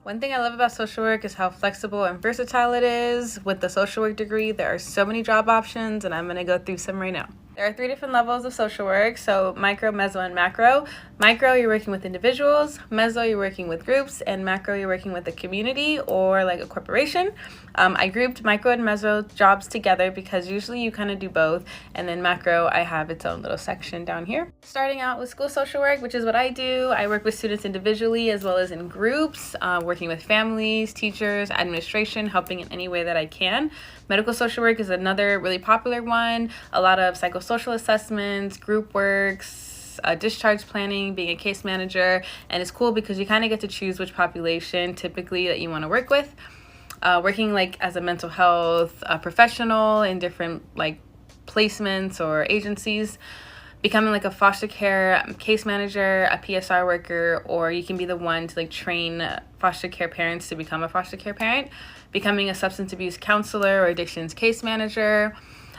One thing I love about social work is how flexible and versatile it is. With the social work degree, there are so many job options, and I'm going to go through some right now. There are 3 different levels of social work, so micro, meso, and macro. Micro, you're working with individuals. Meso, you're working with groups. And macro, you're working with a community or like a corporation. I grouped micro and meso jobs together because usually you kind of do both. And then macro, I have its own little section down here. Starting out with school social work, which is what I do. I work with students individually as well as in groups, working with families, teachers, administration, helping in any way that I can. Medical social work is another really popular one. A lot of psychosocial assessments, group works, discharge planning, being a case manager, and it's cool because you kind of get to choose which population typically that you want to work with. Working like as a mental health professional in different like placements or agencies. Becoming like a foster care case manager, a PSR worker, or you can be the one to like train foster care parents to become a foster care parent. Becoming a substance abuse counselor or addictions case manager.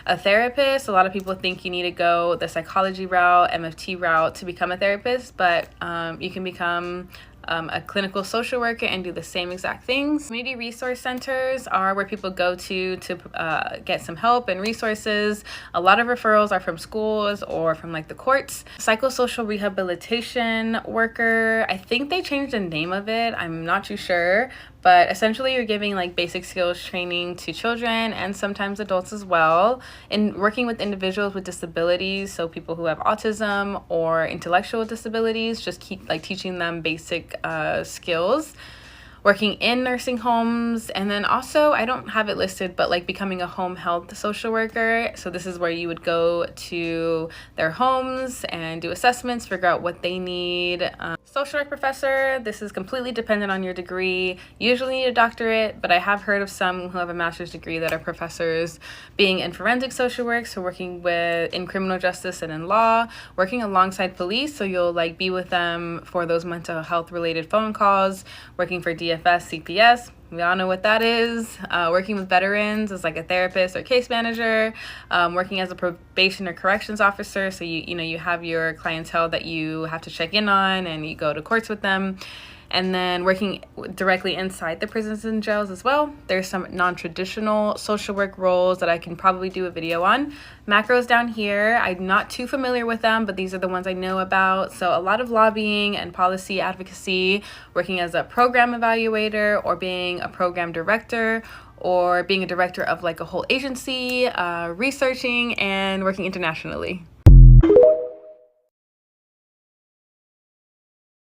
A therapist. A lot of people think you need to go the psychology route, MFT route to become a therapist, but you can become a clinical social worker and do the same exact things. Community resource centers are where people go to get some help and resources. A lot of referrals are from schools or from like the courts. Psychosocial rehabilitation worker, I think they changed the name of it, I'm not too sure, but essentially you're giving like basic skills training to children and sometimes adults as well, in working with individuals with disabilities, so people who have autism or intellectual disabilities, just keep like teaching them basic skills. Working in nursing homes, and then also I don't have it listed, but like becoming a home health social worker. So this is where you would go to their homes and do assessments, figure out what they need. Social work professor, this is completely dependent on your degree. You usually need a doctorate, but I have heard of some who have a master's degree that are professors. Being in forensic social work, so working in criminal justice and in law. Working alongside police, so you'll like be with them for those mental health related phone calls. Working for DFS, CPS, we all know what that is. Working with veterans as like a therapist or case manager. Working as a probation or corrections officer, so you have your clientele that you have to check in on and you go to courts with them. And then working directly inside the prisons and jails as well. There's some non-traditional social work roles that I can probably do a video on. Macros down here, I'm not too familiar with them, but these are the ones I know about. So a lot of lobbying and policy advocacy, working as a program evaluator or being a program director, or being a director of like a whole agency, researching and working internationally.